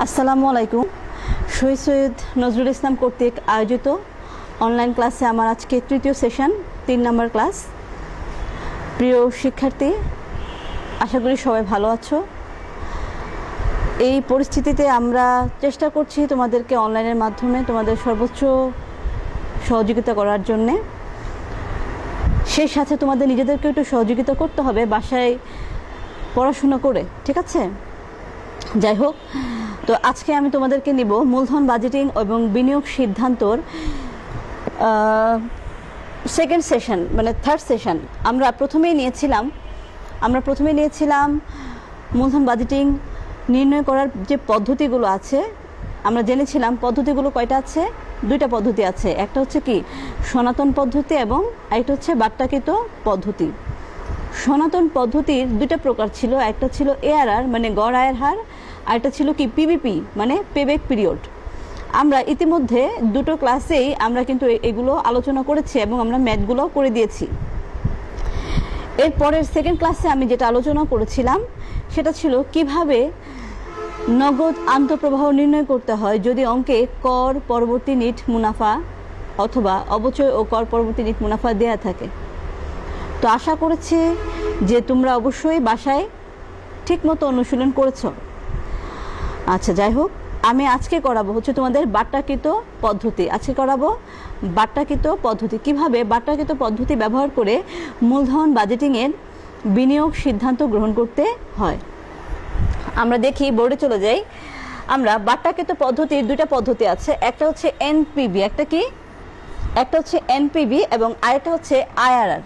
আসসালামু আলাইকুম। শহীদ সৈয়দ নজরুল ইসলাম কর্তৃক আয়োজিত অনলাইন ক্লাসে আমার আজকে তৃতীয় সেশন 3 নম্বর ক্লাস। প্রিয় শিক্ষার্থী, আশা করি সবাই ভালো আছো। এই পরিস্থিতিতে আমরা চেষ্টা করছি তোমাদেরকে অনলাইনের মাধ্যমে তোমাদের সর্বোচ্চ সহযোগিতা করার জন্যে। সেই সাথে তোমাদের নিজেদেরকে একটু সহযোগিতা করতে হবে বাসায় পড়াশোনা করে, ঠিক আছে? যাই হোক, তো আজকে আমি তোমাদেরকে নিব মূলধন বাজেটিং এবং বিনিয়োগ সিদ্ধান্তর সেকেন্ড সেশন, মানে থার্ড সেশন। আমরা প্রথমেই নিয়েছিলাম মূলধন বাজেটিং নির্ণয় করার যে পদ্ধতিগুলো আছে। আমরা জেনেছিলাম পদ্ধতিগুলো কয়টা আছে, 2টা পদ্ধতি আছে। একটা হচ্ছে কি সনাতন পদ্ধতি এবং আরেকটা হচ্ছে বাট্টাকৃত পদ্ধতি। সনাতন পদ্ধতির 2টা প্রকার ছিল, একটা ছিল এআরআর মানে গড় আয়ের হার, আর একটা ছিল কি পিবিপি মানে পেব্যাক পিরিয়ড। আমরা ইতিমধ্যে 2টো ক্লাসেই আমরা কিন্তু এগুলো আলোচনা করেছি এবং আমরা ম্যাথগুলো করে দিয়েছি। এরপরের সেকেন্ড ক্লাসে আমি যেটা আলোচনা করেছিলাম সেটা ছিল কিভাবে নগদ আন্তঃপ্রবাহ নির্ণয় করতে হয় যদি অঙ্কে কর পরবর্তী নিট মুনাফা অথবা অবচয় ও কর পরবর্তী নিট মুনাফা দেয়া থাকে। তো আশা করছি যে তোমরা অবশ্যই বাসায় ঠিকমতো অনুশীলন করেছো। আচ্ছা, যাই হোক, আমি আজকে করাবো হচ্ছে তোমাদের বাট্টাকৃত পদ্ধতি। আজকে করাবো বাট্টাকৃত পদ্ধতি, কিভাবে বাট্টাকৃত পদ্ধতি ব্যবহার করে মূলধন বাজেটিংয়ের বিনিয়োগ সিদ্ধান্ত গ্রহণ করতে হয়। আমরা দেখি, বোর্ডে চলে যাই। আমরা বাট্টাকৃত পদ্ধতির 2টা পদ্ধতি আছে, একটা হচ্ছে এনপিভি, একটা হচ্ছে এনপিভি এবং আরেকটা হচ্ছে আইআরআর।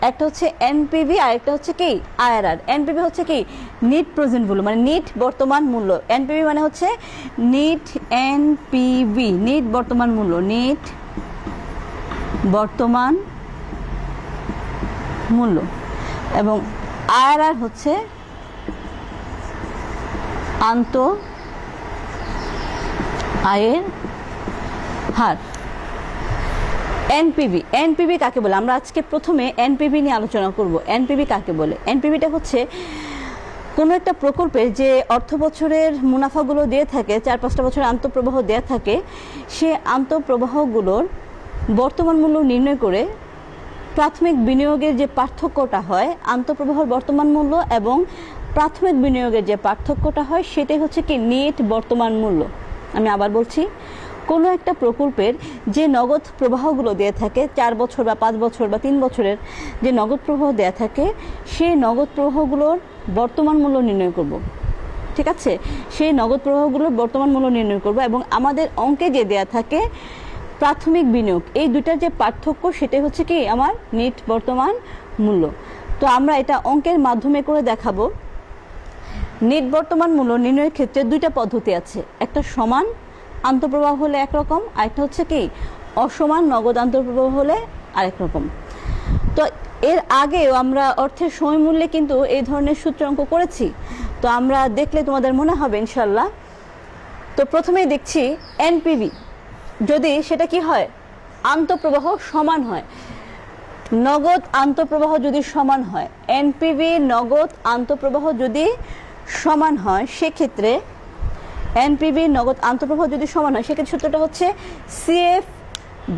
একটা হচ্ছে এনপিভি আর একটা হচ্ছে কি আইআরআর। এনপিভি হচ্ছে কি নিট প্রেজেন্ট ভ্যালু মানে নিট বর্তমান মূল্য। এনপিভি মানে হচ্ছে নিট এনপিভি নিট বর্তমান মূল্য, নিট বর্তমান মূল্য। এবং আইআরআর হচ্ছে আন্ত আয়ের হার। এনপিভি কাকে বলে? আমরা আজকে প্রথমে এনপিভি নিয়ে আলোচনা করব। এনপিভি কাকে বলে? এনপিভিটা হচ্ছে কোনো একটা প্রকল্পের যে অর্থ বছরের মুনাফাগুলো দিয়ে থাকে, 4-5টা বছরের আন্তঃপ্রবাহ দেয়া থাকে, সে আন্তঃপ্রবাহগুলোর বর্তমান মূল্য নির্ণয় করে প্রাথমিক বিনিয়োগের যে পার্থক্যটা হয়, আন্তঃপ্রবাহর বর্তমান মূল্য এবং প্রাথমিক বিনিয়োগের যে পার্থক্যটা হয়, সেটাই হচ্ছে কি নিট বর্তমান মূল্য। আমি আবার বলছি, কোনো একটা প্রকল্পের যে নগদ প্রবাহগুলো দেয়া থাকে, 4 বছর বা 5 বছর বা 3 বছরের যে নগদ প্রবাহ দেয়া থাকে, সেই নগদ প্রবাহগুলোর বর্তমান মূল্য নির্ণয় করব, ঠিক আছে? সেই নগদ প্রবাহগুলোর বর্তমান মূল্য নির্ণয় করব এবং আমাদের অঙ্কে যে দেয়া থাকে প্রাথমিক বিনিয়োগ, এই 2টার যে পার্থক্য সেটাই হচ্ছে কি আমার নিট বর্তমান মূল্য। তো আমরা এটা অঙ্কের মাধ্যমে করে দেখাবো। নিট বর্তমান মূল্য নির্ণয়ের ক্ষেত্রে 2টা পদ্ধতি আছে, একটা সমান আন্তঃপ্রবাহ হলে একরকম, আরেকটা হচ্ছে কি অসমান নগদ আন্তঃপ্রবাহ হলে আরেক রকম। তো এর আগেও আমরা অর্থের সময়মূল্যে কিন্তু এই ধরনের সূত্র অঙ্ক করেছি, তো আমরা দেখলে তোমাদের মনে হবে ইনশাল্লাহ। তো প্রথমেই দেখছি এনপিভি, যদি সেটা কি হয় আন্তঃপ্রবাহ সমান হয়, নগদ আন্তঃপ্রবাহ যদি সমান হয়, এনপিভি নগদ আন্তঃপ্রবাহ যদি সমান হয়, সেক্ষেত্রে এনপিভি নগদ আন্তঃপ্রবাহ যদি সমান হয়, সেক্ষেত্রে সূত্রটা হচ্ছে সিএফ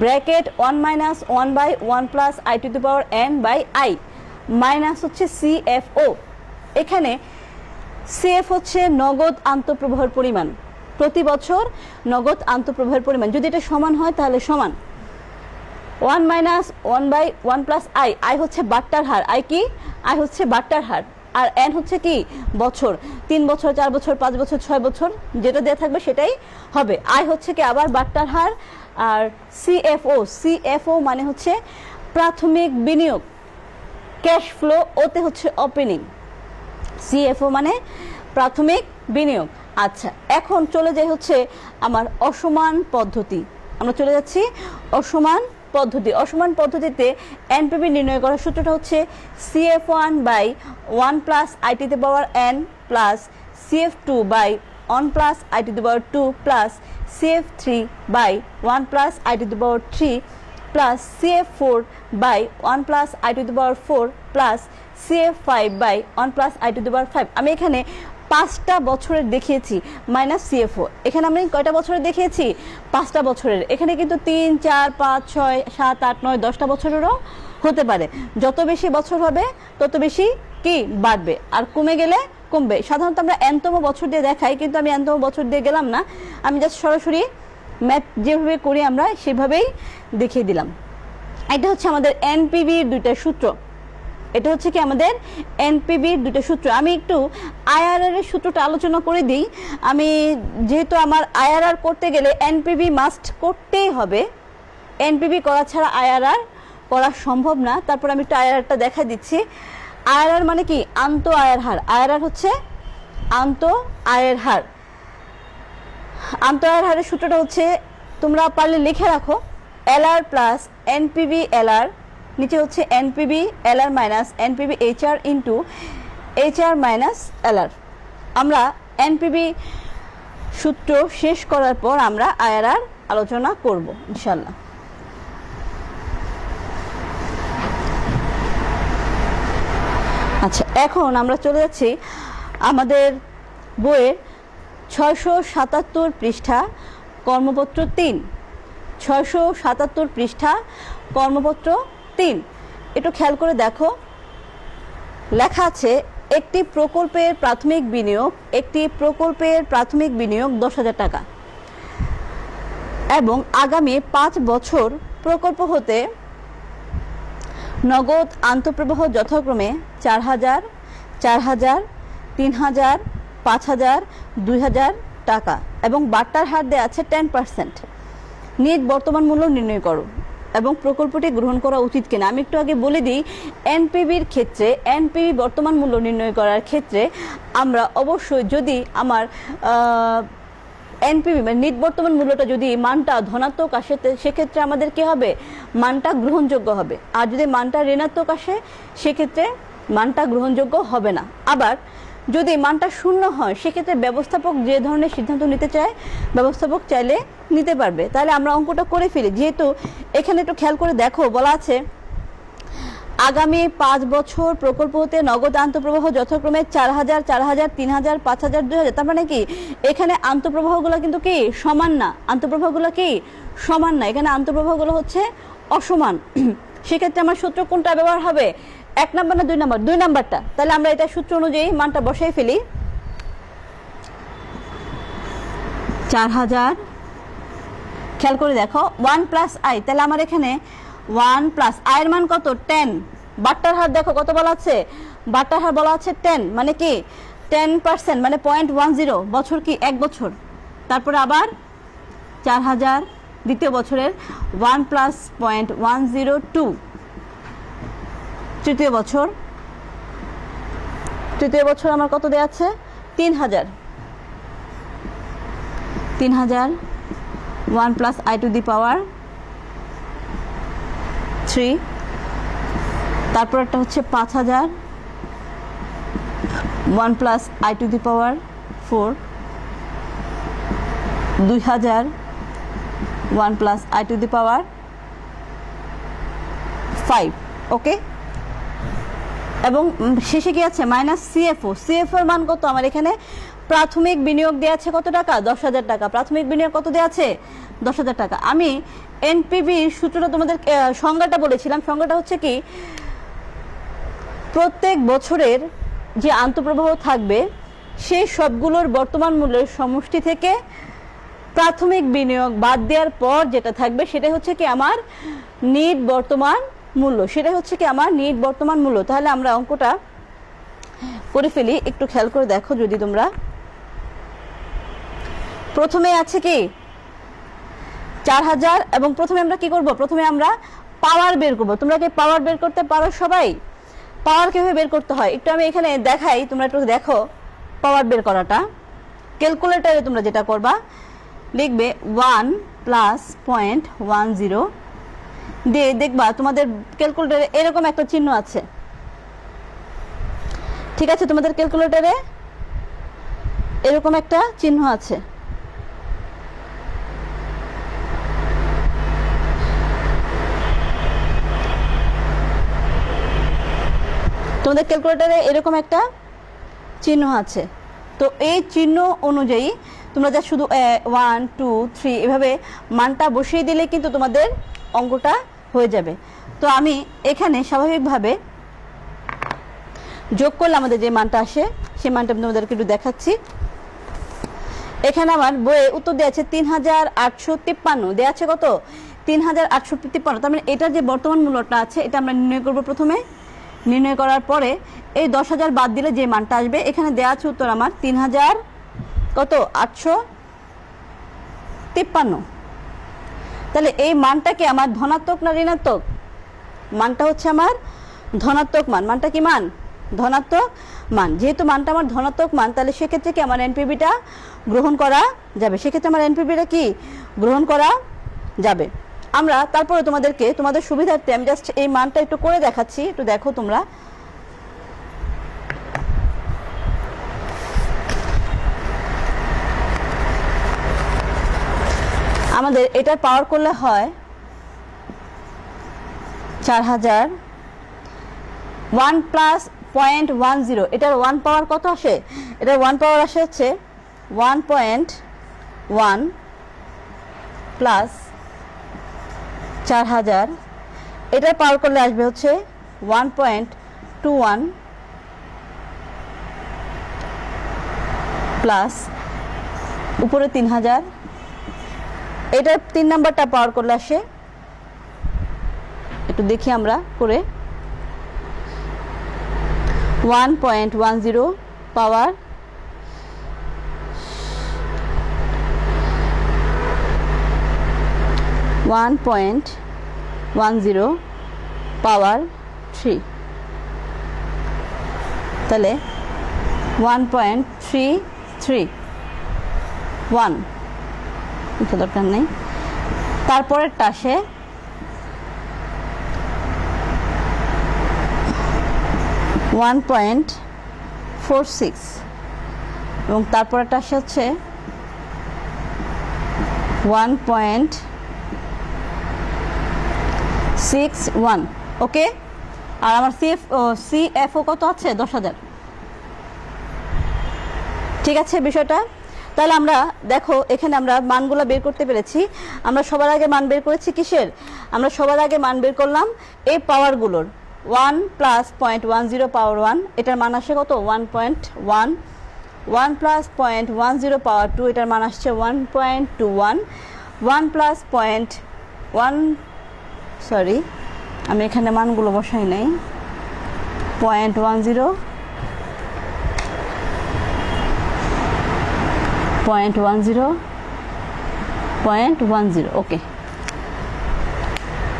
ব্র্যাকেট 1-1/1 + i⁻n/i মাইনাস হচ্ছে সিএফও। এখানে সিএফ হচ্ছে নগদ আন্তঃপ্রবাহের পরিমাণ, প্রতি বছর নগদ আন্তঃপ্রবাহের পরিমাণ। যদি এটা সমান হয় তাহলে সমান 1-1/1 + i হচ্ছে বাট্টার হার, আই হচ্ছে বাট্টার হার, আর এন হচ্ছে কি বছর, 3 বছর 4 বছর 5 বছর 6 বছর যেটা দেওয়া থাকবে সেটাই হবে। আই হচ্ছে কি আবার বাট্টার হার, আর সিএফও মানে হচ্ছে প্রাথমিক বিনিয়োগ, ক্যাশ ফ্লো, ওতে হচ্ছে ওপেনিং। সিএফও মানে প্রাথমিক বিনিয়োগ। আচ্ছা, এখন চলে যাই হচ্ছে আমার অসমান পদ্ধতি। আমরা চলে যাচ্ছি অসমান পদ্ধতি। অসমান পদ্ধতিতে এনপিভি নির্ণয় করার সূত্রটা হচ্ছে CF1/1 + i⁻n plus CF2/1 + i⁻2 plus CF3/1 + i⁻3 plus CF4/1 + i⁻4 plus CF5/1 + i⁻5। আমি এখানে 5টা বছরের দেখিয়েছি মাইনাস সিএফও। এখানে আমি কয়টা বছরের দেখিয়েছি? 5টা বছরের। এখানে কিন্তু 3, 4, 5, 6, 7, 8, 9, 10টা বছরেরও হতে পারে। যত বেশি বছর হবে তত বেশি কি বাড়বে, আর কমে গেলে কমবে। সাধারণত আমরা এনতম বছর দিয়ে দেখাই, কিন্তু আমি এনতম বছর দিয়ে গেলাম না, আমি জাস্ট সরাসরি ম্যাথ যেভাবে করি আমরা সেভাবেই দেখিয়ে দিলাম। এটা হচ্ছে আমাদের এনপিভির দুইটা সূত্র। এটা হচ্ছে কি আমাদের এনপিভির দুটো সূত্র। আমি একটু আইআরআর এর সূত্রটা আলোচনা করে দিই। আমি যেহেতু আমার আইআরআর করতে গেলে এনপিভি মাস্ট করতেই হবে, এনপিভি করা ছাড়া আইআরআর করা সম্ভব না। তারপর আমি একটু আইআরআরটা দেখা দিচ্ছি। আইআরআর মানে কি? আন্ত আয়ের হার। আইআরআর হচ্ছে আন্ত আয়ের হার। আন্ত আয়ের হারের সূত্রটা হচ্ছে, তোমরা পারলে লিখে রাখো, এলআর প্লাস এনপিভি এলআর, নিচে হচ্ছে NPV LR minus NPV HR into HR minus LR. আমরা এনপিভি সূত্র শেষ করার পর আমরা আইআরআর আলোচনা করব ইনশাল্লাহ। আচ্ছা, এখন আমরা চলে যাচ্ছি আমাদের বইয়ের 677 পৃষ্ঠা কর্মপত্র 3। 677 পৃষ্ঠা কর্মপত্র 3। একটু খেয়াল করে দেখো, লেখা আছে একটি প্রকল্পের প্রাথমিক বিনিয়োগ, একটি প্রকল্পের প্রাথমিক বিনিয়োগ 10,000 টাকা এবং আগামী 5 বছর প্রকল্প হতে নগদ আন্তঃপ্রবাহ যথাক্রমে 4,000, 4,000, 3,000, 5,000, 2,000 টাকা এবং বাট্টার হার দেওয়া আছে 10%। নিট বর্তমান মূল্য নির্ণয় করো এবং প্রকল্পটি গ্রহণ করা উচিত কিনা। আমি একটু আগে বলে দিই, এনপিভির ক্ষেত্রে, এনপিভি বর্তমান মূল্য নির্ণয় করার ক্ষেত্রে আমরা অবশ্যই, যদি আমার এনপিভি মানে নিট বর্তমান মূল্যটা যদি মানটা ধনাত্মক আসে, সেক্ষেত্রে আমাদের কি হবে? মানটা গ্রহণযোগ্য হবে। আর যদি মানটা ঋণাত্মক আসে, সেক্ষেত্রে মানটা গ্রহণযোগ্য হবে না। আবার যদি মানটা শূন্য হয়, সেক্ষেত্রে ব্যবস্থাপক যে ধরনের সিদ্ধান্ত নিতে চায়, ব্যবস্থাপক চাইলে নিতে পারবে। তাহলে আমরা অঙ্কটা করে ফেলি। যেহেতু এখানে একটু খেয়াল করে দেখো, বলা আছে আগামী 5 বছর প্রকল্প হতে নগদ আন্তঃপ্রবাহ যথাক্রমে 4,000, 4,000, 3,000, 5,000, 2,000। তার মানে কি? এখানে আন্তঃপ্রবাহগুলো কিন্তু কি সমান না, আন্তঃপ্রবাহগুলো কি সমান না, এখানে আন্তঃপ্রবাহগুলো হচ্ছে অসমান। সেক্ষেত্রে আমার সূত্র কোনটা ব্যবহার হবে? 1 নাম্বার না 2 নাম্বার? 2 নাম্বারটা। তাহলে আমরা এটা সূত্র অনুযায়ী মানটা বসাই ফেলি। 4,000, খেয়াল করে দেখো 1 প্লাস আই, তাহলে আমার এখানে 1 প্লাস আয়ের মান কত? 10। বাট্টার হার দেখো কত বলা আছে? বাট্টার হার বলা আছে 10, মানে কি 10%, মানে 0.10 বছর, কি 1 বছর। তারপরে আবার 4,000 দ্বিতীয় বছরের 1 প্লাস 0.102 তৃতীয় বছর। তৃতীয় বছর আমার কত দেওয়া আছে? 3,000। 3,000 1 plus i to the power 3। তারপর একটা হচ্ছে 5,000 1 plus i to the power 4। 2,000 1 plus i to the power 5। Okay, এবং শেষে কি আছে? Minus CFO. সিএফও এর মান কত? আমার এখানে প্রাথমিক বিনিয়োগ দেওয়া আছে কত টাকা? 10,000 টাকা। প্রাথমিক বিনিয়োগ কত দেওয়া আছে? 10,000 টাকা। আমি এনপিভির সূত্রটা তোমাদের সংজ্ঞাটা বলেছিলাম। সংজ্ঞাটা হচ্ছে কি, প্রত্যেক বছরের যে আন্তঃপ্রবাহ থাকবে সেই সবগুলোর বর্তমান মূল্যের সমষ্টি থেকে প্রাথমিক বিনিয়োগ বাদ দেওয়ার পর যেটা থাকবে সেটা হচ্ছে কি আমার নিট বর্তমান মূল্য। সেটা হচ্ছে কি আমার নিট বর্তমান মূল্য। তাহলে আমরা অঙ্কটা করে ফেলি। একটু খেয়াল করে দেখো, যদি তোমরা প্রথমে আছে কি 4,000, এবং প্রথমে আমরা কি করব? প্রথমে আমরা পাওয়ার বের করব। তোমরা কি পাওয়ার বের করতে পারো সবাই? পাওয়ার কিভাবে বের করতে হয় একটু আমি এখানে দেখাই, তোমরা একটু দেখো পাওয়ার বের করাটা। ক্যালকুলেটরে তোমরা যেটা করবা, লিখবে 1 প্লাস 0.10 দিয়ে দেখবা তোমাদের ক্যালকুলেটরে এরকম একটা চিহ্ন আছে। ঠিক আছে, তোমাদের ক্যালকুলেটরে এরকম একটা চিহ্ন আছে। তোমাদের ক্যালকুলেটরে এরকম একটা চিহ্ন আছে। তো এই চিহ্ন অনুযায়ী তোমরা যা শুধু 1 2 3 এভাবে মানটা বসিয়ে দিলে কিন্তু তোমাদের অঙ্কটা হয়ে যাবে। তো আমি এখানে স্বাভাবিকভাবে যোগ করলে আমাদের যে মানটা আসে সেই মানটা আমি তোমাদেরকে একটু দেখাচ্ছি। এখানে আমার বইয়ে উত্তর দেওয়া আছে ৩৮৫৩ দেওয়া আছে কত ৩৮৫৩। তার মানে এটার যে বর্তমান মূল্যটা আছে এটা আমরা নির্ণয় করব। প্রথমে নির্ণয় করার পরে এই ১০,০০০ বাদ দিলে যে মানটা আসবে, এখানে দেওয়া আছে উত্তর আমার ৩৮৫৩। তাহলে এই মানটা কি আমার ধনাত্মক না ঋণাত্মক? মানটা হচ্ছে আমার ধনাত্মক মান। মানটা কি মান? ধনাত্মক মান। যেহেতু মানটা আমার ধনাত্মক মান, তাহলে সেক্ষেত্রে কি আমার এনপিভিটা গ্রহণ করা যাবে। সেক্ষেত্রে আমার এনপিভিটা কি গ্রহণ করা যাবে। আমরা তারপরে তোমাদেরকে তোমাদের সুবিধার্থে আমি জাস্ট এই মানটা একটু করে দেখাচ্ছি, একটু দেখো তোমরা। আমাদের এটার পাওয়ার করলে হয় ৪০০০ 1 প্লাস 0.10। এটার 1 পাওয়ার কত আসে? এটার 1 পাওয়ার আসে হচ্ছে 1.1 প্লাস ৪০০০। এটার পাওয়ার করলে আসবে হচ্ছে 1.21 প্লাস উপরে ৩০০০। এটার ৩ নাম্বারটা পাওয়ার করলে আসে, একটু দেখি আমরা করে, 1.10 পাওয়ার 1.10 পাওয়ার 3। তাহলে 1.331 দরকার নেই। তারপরেরটা আসে 1.46 এবং তারপরেরটা আসে হচ্ছে 1.61। ওকে। আর আমার সিএফও কত আছে? ১০,০০০। ঠিক আছে বিষয়টা। তাহলে আমরা দেখো এখানে আমরা মানগুলো বের করতে পেরেছি। আমরা সবার আগে মান বের করেছি কিসের? আমরা সবার আগে মান বের করলাম এই পাওয়ারগুলোর। 1 প্লাস 0.10 পাওয়ার 1, এটার মান আসে কত? 1.1। 1 প্লাস 0.10 পাওয়ার 2, এটার মান আসছে 1.21। 1 প্লাস 0.1, সরি আমি এখানে মানগুলো বসাই নাই, 0.10 0.10 ওকে।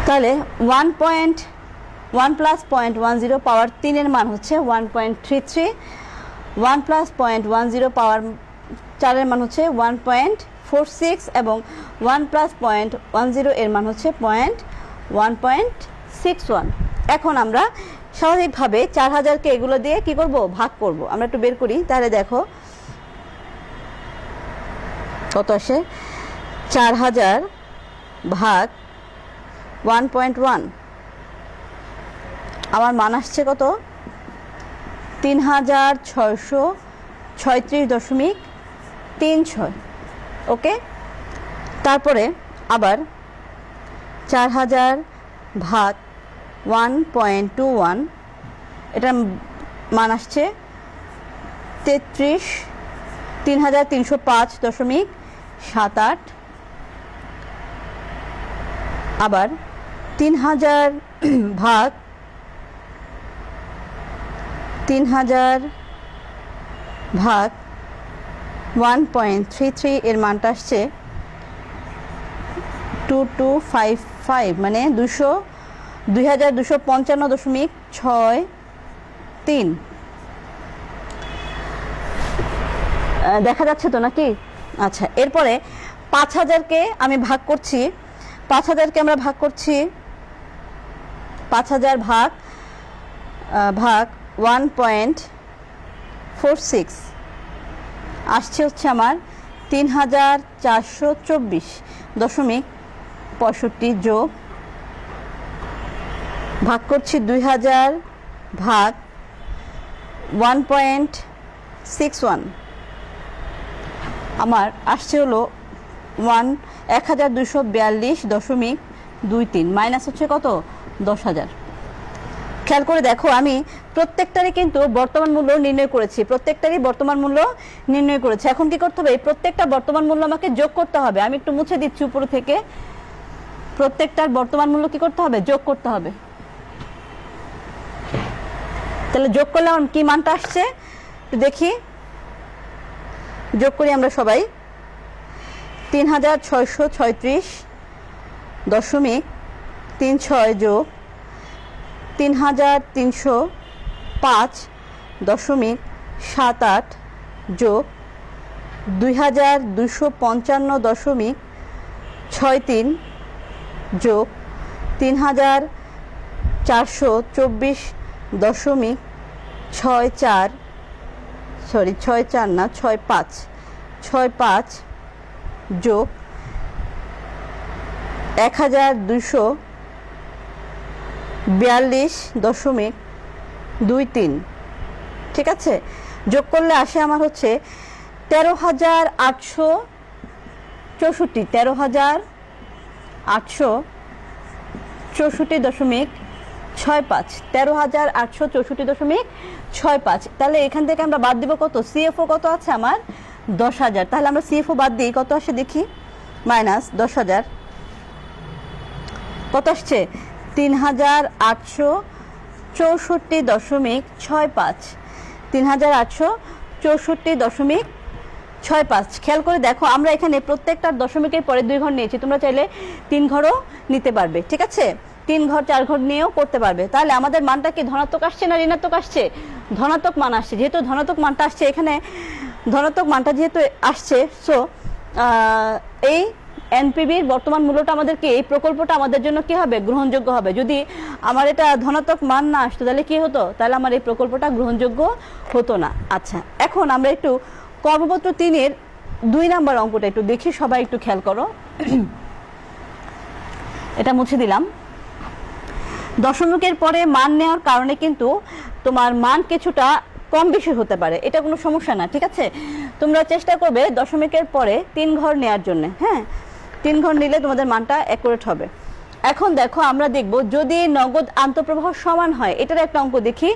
তাহলে 1 প্লাস 0.10 পাওয়ার 3 এর মান হচ্ছে 1.33। 1 প্লাস 0.10 পাওয়ার 4 এর মান হচ্ছে 1.46 এবং 1 প্লাস 0.10 এর মান হচ্ছে 1.61। এখন আমরা স্বাভাবিকভাবে ৪০০০কে এগুলো দিয়ে কি করব? ভাগ করব। আমরা একটু বের করি। তাহলে দেখো কত আসে? ৪০০০ ভাগ 1.1, আমার মান আসছে কত? ৩৬৩৬.36। ওকে। তারপরে আবার ৪০০০ ভাগ 1.21, এটার মান আসছে ৩৩05.78। আবার ৩০০০ ভাগ 1.33 এর মানটা আসছে 2255, মানে 2255.63। দেখা যাচ্ছে তো নাকি? আচ্ছা, এরপরে ৫০০০কে আমি ভাগ করছি। ৫০০০কে আমরা ভাগ করছি, ৫০০০ ভাগ 1.46 আসছে হচ্ছে আমার ৩৪২৪.৬৫ যোগ ভাগ করছি ২০০০ ভাগ 1.61 আমার আসছে হলো 124242.23 মাইনাস হচ্ছে কত 10,000। খেয়াল করে দেখো আমি প্রত্যেকটারই কিন্তু বর্তমান মূল্য নির্ণয় করেছি, প্রত্যেকটারই বর্তমান মূল্য নির্ণয় করেছি। এখন কি করতে হবে, এই প্রত্যেকটা বর্তমান মূল্য আমাকে যোগ করতে হবে। আমি একটু মুছে দিচ্ছি উপর থেকে, প্রত্যেকটার বর্তমান মূল্য কি করতে হবে, যোগ করতে হবে। তাহলে যোগ করলে আমার কি মানটা আসছে একটু দেখি, যোগ করি আমরা সবাই। 3636.36 যোগ 3305.78 যোগ 2255.63 যোগ 3424.64 65 যোগ 1242.23। ঠিক আছে, যোগ করলে আসে আমার হচ্ছে 13,864, 13,864.65, 13,864.65। তাহলে এখান থেকে আমরা বাদ দিব কত, সিএফও কত আছে আমার 10,000। তাহলে আমরা সিএফও বাদ দিই, কত আসে দেখি, মাইনাস 10,000 কত আসছে 3,864.65, 3,864.65। খেয়াল করে দেখো আমরা এখানে প্রত্যেকটার দশমিকের পরে 2 ঘর নিয়েছি, তোমরা চাইলে 3 ঘরও নিতে পারবে। ঠিক আছে, 3 ঘর 4 ঘর নিয়েও করতে পারবে। তাহলে আমাদের মানটা কি ধনাত্মক আসছে না ঋণাত্মক আসছে, ধনাত্মক মান আসছে। যেহেতু ধনাত্মক মানটা আসছে, এখানে ধনাত্মক মানটা যেহেতু আসছে, সো এই এনপিবির বর্তমান মূল্যটা আমাদের কি, এই প্রকল্পটা আমাদের জন্য কি হবে, গ্রহণযোগ্য হবে। যদি আমার এটা ধনাত্মক মান না আসতো তাহলে কি হতো, তাহলে আমার এই প্রকল্পটা গ্রহণযোগ্য হতো না। আচ্ছা, এখন আমরা একটু কর্মপত্র 3-এর 2 নাম্বার অঙ্কটা একটু দেখি, সবাই একটু খেয়াল করো। এটা মুছে দিলাম। দশমিকের পরে মান নেওয়ার কারণে কিন্তু তোমার মান কিছুটা কম বেশি হতে পারে, এটা কোনো সমস্যা না। ঠিক আছে, তোমরা চেষ্টা করবে দশমিকের পরে 3 ঘর নেওয়ার জন্য। হ্যাঁ, 3 ঘর নিলে তোমাদের মানটা অ্যাকুরেট হবে। এখন দেখো আমরা দেখব যদি নগদ আন্তঃপ্রবাহ সমান হয়, এটার একটা অঙ্ক দেখি।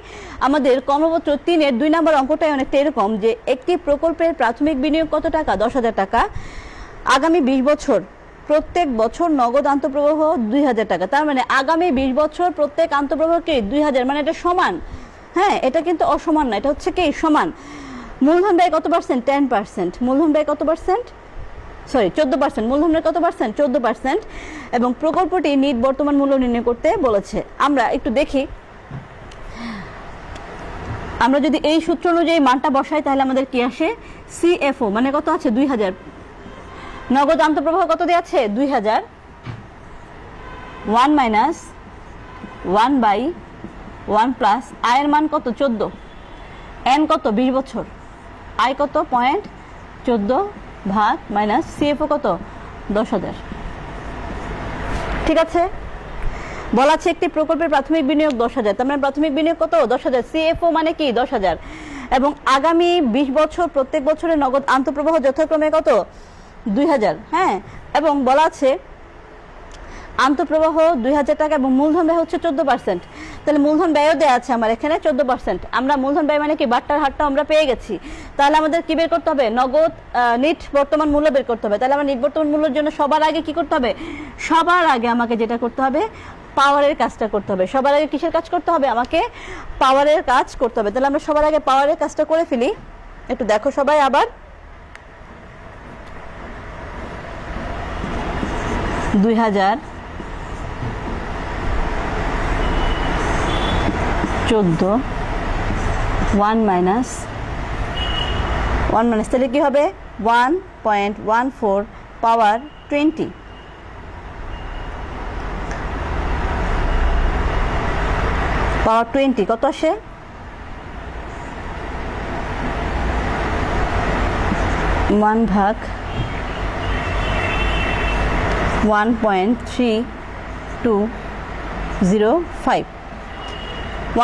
আমাদের কর্মপত্র 3-এর 2 নম্বর অঙ্কটাই অনেকটা এরকম যে একটি প্রকল্পের প্রাথমিক বিনিয়োগ কত টাকা, 10,000 টাকা, আগামী 20 বছর প্রত্যেক বছর নগদ আন্তঃপ্রবাহ 2,000 টাকা। তার মানে আগামী 20 বছর প্রত্যেক আন্তঃপ্রবাহ কি 2,000, মানে এটা সমান। হ্যাঁ, এটা কিন্তু অসমান না, এটা হচ্ছে কি সমান। মূলধন ব্যয় কত পার্সেন্ট, 10%। মূলধন ব্যয় কত পার্সেন্ট, সরি 14%। মূলধনের কত পার্সেন্ট, 14%। এবং প্রকল্পটি নিট বর্তমান মূল্য নির্ণয় করতে বলেছে। আমরা একটু দেখি, আমরা যদি এই সূত্র অনুযায়ী মানটা বসাই তাহলে আমাদের কি আসে, সিএফও মানে কত আছে 2,000, নগদ আন্তঃপ্রবাহ কত দেওয়া আছে 2,000, 1 মাইনাস 1/1 প্লাস আয়ের মান কত 14, এন কত 20 বছর, আয় কত 0.14 ভাগ মাইনাস সিএফও কত 10,000। ঠিক আছে, বলা আছে একটি প্রকল্পের প্রাথমিক বিনিয়োগ 10,000, তার মানে প্রাথমিক বিনিয়োগ কত 10,000, সিএফও মানে কি 10,000, এবং আগামী 20 বছর প্রত্যেক বছরের নগদ আন্তঃপ্রবাহ যথাক্রমে কত 2,000। হ্যাঁ, এবং বলা আছে আন্তঃপ্রবাহ 2,000 টাকা এবং মূলধন ব্যয় হচ্ছে 14%। তাহলে মূলধন ব্যয়ও দেওয়া আছে আমার এখানে 14%। আমরা মূলধন ব্যয় মানে কি বাট্টার হারটা আমরা পেয়ে গেছি। তাহলে আমাদের কি বের করতে হবে, নগদ নিট বর্তমান মূল্য বের করতে হবে। তাহলে আমার নিট বর্তমান মূল্যের জন্য সবার আগে কি করতে হবে, সবার আগে আমাকে যেটা করতে হবে পাওয়ারের কাজটা করতে হবে। সবার আগে কিসের কাজ করতে হবে, আমাকে পাওয়ারের কাজ করতে হবে। তাহলে আমরা সবার আগে পাওয়ারের কাজটা করে ফেলি। একটু দেখো সবাই আবার, 2,000 14 1 মাইনাস তাহলে কি হবে 1.14 পাওয়ার 20, পাওয়ার 20 কত আসে 1 ভাগ 1.3205,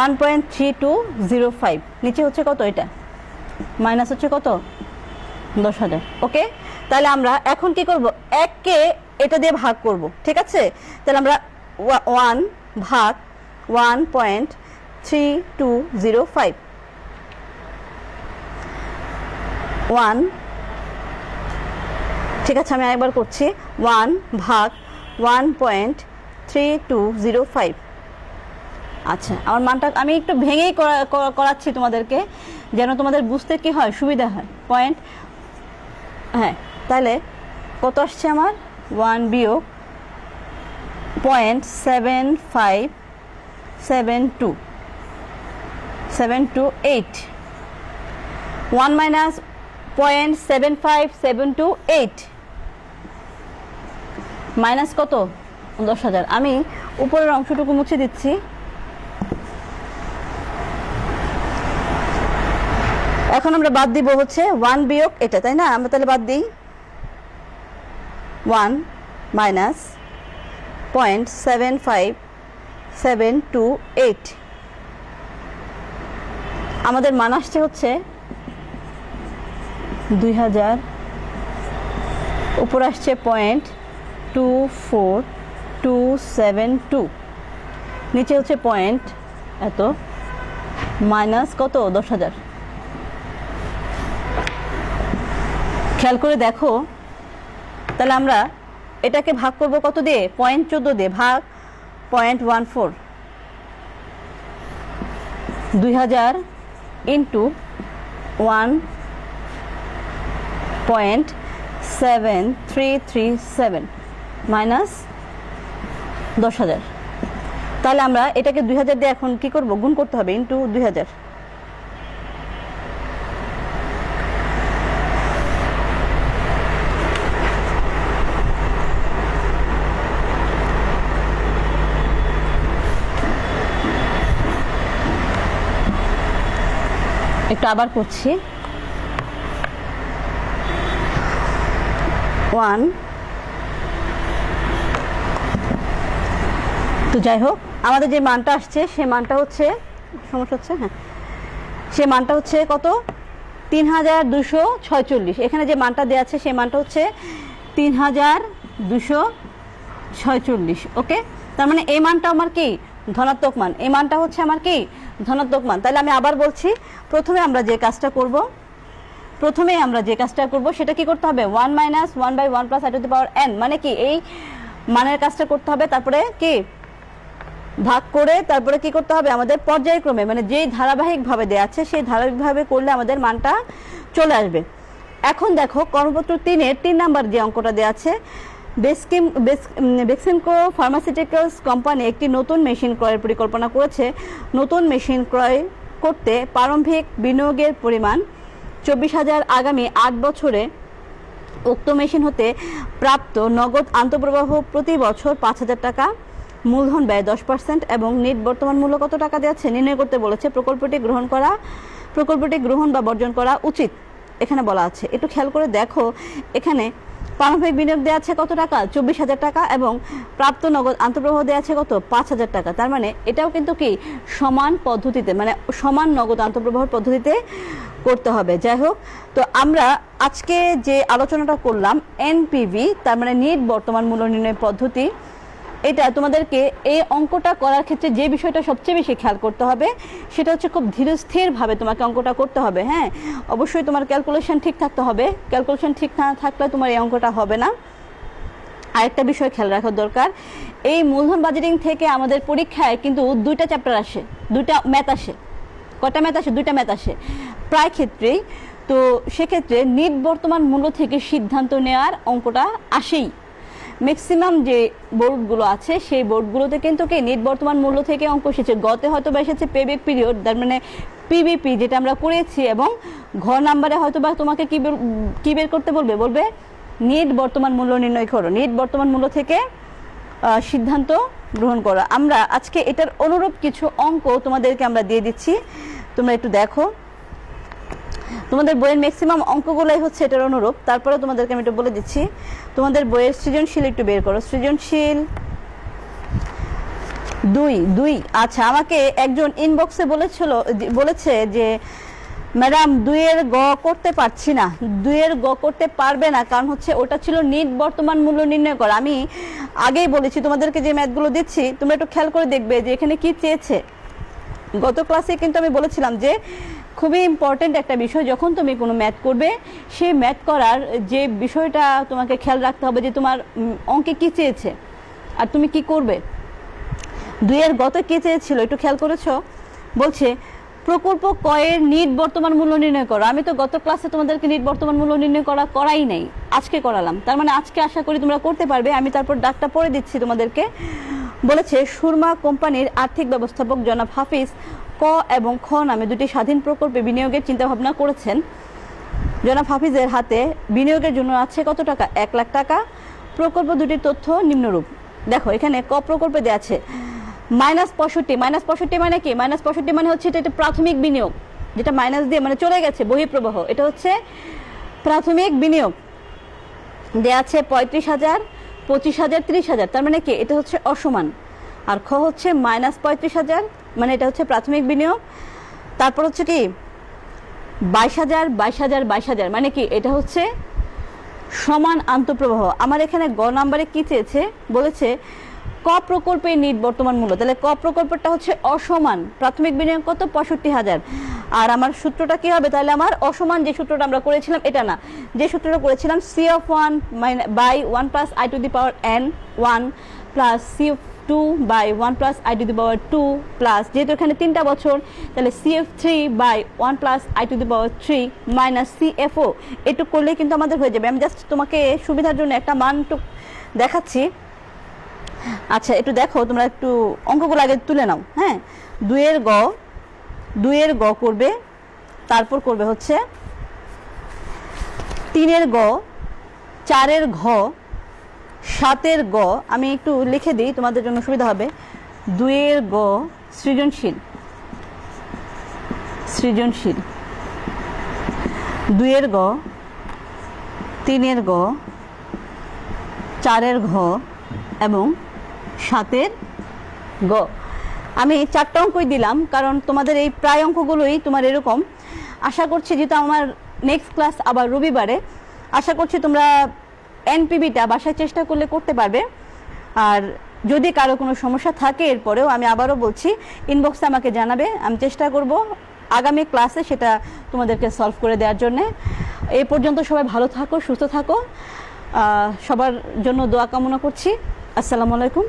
1.3205 নিচে হচ্ছে কত, এটা মাইনাস হচ্ছে কত 10,000। ওকে, তাহলে আমরা এখন কি করব, 1কে এটা দিয়ে ভাগ করব, ঠিক আছে। তাহলে আমরা 1 ভাগ 1.3205, 1, ঠিক আছে, আমি আরেকবার করছি, 1 ভাগ 1.3205। আচ্ছা, আমার মানটা আমি একটু ভেঙেই করাচ্ছি তোমাদেরকে, যেন তোমাদের বুঝতে কি হয়, সুবিধা হয়। পয়েন্ট, হ্যাঁ, তাহলে কত আসছে আমার, 1 বিয়োগ 0.7572, 1 মাইনাস 0.75728 মাইনাস কত, 10,000। আমি উপরের অংশটুকু মুছে দিচ্ছি। এখন আমরা বাদ দিব হচ্ছে 1 বিয়োগ এটা, তাই না, আমরা তাহলে বাদ দিই 1 মাইনাস 0.75728, আমাদের মান আসছে হচ্ছে 2000, উপর আসছে 0.24272, নিচে হচ্ছে পয়েন্ট এত, মাইনাস কত, 10,000। খেয়াল করে দেখো, তাহলে আমরা এটাকে ভাগ করব কত দিয়ে, 0.14 দিয়ে, ভাগ 0.14, 2000 ইন্টু 1.7337 মাইনাস 10,000। তাহলে আমরা এটাকে 2000 দিয়ে এখন কি করব, গুণ করতে হবে, ইন্টু 2000। একটু আবার করছি, 1, তো যাই হোক, আমাদের যে মানটা আসছে সে মানটা হচ্ছে, সমস্যা হচ্ছে, হ্যাঁ, সে মানটা হচ্ছে কত, 3246। এখানে যে মানটা দেওয়া আছে সেই মানটা হচ্ছে 3246। ওকে, তার মানে এই মানটা আমার কি, ধনাত্মক মান, এই মানটা হচ্ছে আমার কি, ধনাত্মক মান। তাহলে আমি আবার বলছি, প্রথমে আমরা যে কাজটা করব সেটা কি করতে হবে, 1 minus 1/1 plus i two the power n, মানে কি এই মানের কাজটা করতে হবে, তারপরে কি ভাগ করে, তারপরে কি করতে হবে, আমাদের পর্যায়ক্রমে, মানে যেই ধারাবাহিকভাবে দেওয়া আছে সেই ধারাবাহিকভাবে করলে আমাদের মানটা চলে আসবে। এখন দেখো, কর্মপত্র 3-এর 3 নাম্বার যে অঙ্কটা দেওয়া আছে, বেক্সিমকো ফার্মাসিউটিক্যালস কোম্পানি একটি নতুন মেশিন ক্রয়ের পরিকল্পনা করেছে। নতুন মেশিন ক্রয় করতে প্রারম্ভিক বিনিয়োগের পরিমাণ 24,000, আগামী 8 বছরে উক্ত মেশিন হতে প্রাপ্ত নগদ আন্তঃপ্রবাহ প্রতি বছর 5,000 টাকা, মূলধন ব্যয় 10% এবং নেট বর্তমান মূল্য কত টাকা দেওয়া আছে নির্ণয় করতে বলেছে। প্রকল্পটি গ্রহণ বা বর্জন করা উচিত এখানে বলা আছে। একটু খেয়াল করে দেখো, এখানে প্রারম্ভিক বিনিয়োগ দেওয়া আছে কত টাকা, 24,000 টাকা, এবং প্রাপ্ত নগদ আন্তঃপ্রবাহ দেওয়া আছে কত, 5,000 টাকা। তার মানে এটাও কিন্তু কি সমান পদ্ধতিতে, মানে সমান নগদ আন্তঃপ্রবাহ পদ্ধতিতে করতে হবে। যাই হোক, তো আমরা আজকে যে আলোচনাটা করলাম এনপিভি, তার মানে নেট বর্তমান মূল্য নির্ণয় পদ্ধতি, এটা তোমাদেরকে এই অঙ্কটা করার ক্ষেত্রে যে বিষয়টা সবচেয়ে বেশি খেয়াল করতে হবে সেটা হচ্ছে খুব ধীরস্থিরভাবে তোমাকে অঙ্কটা করতে হবে। হ্যাঁ, অবশ্যই তোমার ক্যালকুলেশন ঠিক থাকতে হবে, ক্যালকুলেশন ঠিক না থাকলে তোমার এই অঙ্কটা হবে না। আরেকটা বিষয় খেয়াল রাখা দরকার, এই মূলধন বাজেটিং থেকে আমাদের পরীক্ষায় কিন্তু 2টা চ্যাপ্টার আসে, 2টা ম্যাথ আসে। কটা ম্যাথ আসে? 2টা ম্যাথ আসে প্রায় ক্ষেত্রেই। তো সেক্ষেত্রে নেট বর্তমান মূল্য থেকে সিদ্ধান্ত নেওয়ার অঙ্কটা আসেই। ম্যাক্সিমাম যে বোর্ডগুলো আছে সেই বোর্ডগুলোতে কিন্তু কি নেট বর্তমান মূল্য থেকে অঙ্ক এসেছে। গতে হয়তো বা এসেছে পেব্যাক পিরিয়ড, তার মানে পিবিপি যেটা আমরা করেছি, এবং ঘর নাম্বারে হয়তো বা তোমাকে কি বের করতে বলবে নেট বর্তমান মূল্য নির্ণয় করো, নেট বর্তমান মূল্য থেকে সিদ্ধান্ত গ্রহণ করো। আমরা আজকে এটার অনুরূপ কিছু অঙ্ক তোমাদেরকে আমরা দিয়ে দিচ্ছি, তোমরা একটু দেখো। তোমাদের বইয়ের ম্যাক্সিমাম অঙ্কগুলোই হচ্ছে এটার অনুরূপ। তারপরে তোমাদেরকে আমি একটু বলে দিচ্ছি, তোমাদের বইয়ের সৃজনশীল একটু বের করো। সৃজনশীল 2। আচ্ছা, আমাকে একজন ইনবক্সে বলেছে যে ম্যাডাম 2 এর গ করতে পারছি না, 2 এর গ করতে পারবে না, কারণ হচ্ছে ওটা ছিল নিট বর্তমান মূল্য নির্ণয় করা। আমি আগেই বলেছি তোমাদেরকে যে ম্যাথগুলো দিচ্ছি তোমরা একটু খেয়াল করে দেখবে যে এখানে কি চেয়েছে। গত ক্লাসে কিন্তু আমি বলেছিলাম যে খুবই ইম্পর্টেন্ট একটা বিষয়, যখন তুমি কোনো ম্যাথ করবে সেই ম্যাথ করার যে বিষয়টা তোমাকে খেয়াল রাখতে হবে যে তোমার অঙ্কে কি চেয়েছে আর তুমি কি করবে। 2 এর গত কি চেয়েছিল একটু খেয়াল করেছো? বলছে প্রকল্প কয়ের নিট বর্তমান মূল্য নির্ণয় করো। আমি তো গত ক্লাসে তোমাদেরকে নিট বর্তমান মূল্য নির্ণয় করাই নাই, আজকে করালাম। তার মানে আজকে আশা করি তোমরা করতে পারবে। আমি তারপর ডাকটা পড়ে দিচ্ছি তোমাদেরকে। বলেছে সুরমা কোম্পানির আর্থিক ব্যবস্থাপক জনাব হাফিজ ক এবং খ নামে 2টি স্বাধীন প্রকল্পে বিনিয়োগের চিন্তাভাবনা করেছেন। জনাব হাফিজের হাতে বিনিয়োগের জন্য আছে কত টাকা? 1 লাখ টাকা। প্রকল্প দুটির তথ্য নিম্নরূপ। দেখো এখানে ক প্রকল্পে দেওয়া আছে -65। -65 মানে কি? -65 মানে হচ্ছে এটা প্রাথমিক বিনিয়োগ, যেটা মাইনাস দিয়ে মানে চলে গেছে বহিঃপ্রবাহ। এটা হচ্ছে প্রাথমিক বিনিয়োগ। দেওয়া আছে 35,000, 25,000, 30,000। তার মানে কি? এটা হচ্ছে অসমান। আর খ হচ্ছে -35,000 মানে এটা হচ্ছে প্রাথমিক বিনিয়োগ। তারপর হচ্ছে কি 22,000, 22,000, 22,000 মানে কি? এটা হচ্ছে সমান আন্তঃপ্রবাহ। আমার এখানে গ নাম্বারে কি চেয়েছে? বলেছে ক প্রকল্পের নিট বর্তমান মূল্য। তাহলে ক প্রকল্পটা হচ্ছে অসমান, প্রাথমিক বিনিয়োগ কত? 65,000। আর আমার সূত্রটা কি হবে? তাহলে আমার অসমান যে সূত্রটা আমরা করেছিলাম এটা না, যে সূত্রটা করেছিলাম C(1) by 1 plus i to the power n 1 plus C(2) by 1 plus i to the power 2 plus, যেহেতু এখানে 3টা বছর তাহলে CF3 by 1 plus i to the power 3 minus CFO। একটু করলে কিন্তু আমাদের হয়ে যাবে। আমি জাস্ট তোমাকে সুবিধার জন্য একটা মানটুক দেখাচ্ছি। আচ্ছা একটু দেখো, তোমরা একটু অঙ্কগুলো আগে তুলে নাও। হ্যাঁ, 2 এর গ করবে, তারপর করবে হচ্ছে 3 এর গ, 4 এর ঘ, 7 এর গ। আমি একটু লিখে দিই তোমাদের জন্য সুবিধা হবে। 2 এর গ সৃজনশীল, 2 এর গ, 3 এর গ, 4 এর ঘ এবং 7 এর গ। আমি 4টা অঙ্কই দিলাম কারণ তোমাদের এই প্রায় অঙ্কগুলোই তোমার এরকম। আশা করছি যেহেতু আমার নেক্সট ক্লাস আবার রবিবারে, আশা করছি তোমরা এনপিবিটা বাসায় চেষ্টা করলে করতে পারবে। আর যদি কারো কোনো সমস্যা থাকে এরপরেও আমি আবারও বলছি ইনবক্সে আমাকে জানাবে, আমি চেষ্টা করব আগামী ক্লাসে সেটা তোমাদেরকে সলভ করে দেওয়ার জন্যে। এই পর্যন্ত সবাই ভালো থাকো, সুস্থ থাকো, সবার জন্য দোয়া কামনা করছি। আসসালামু আলাইকুম।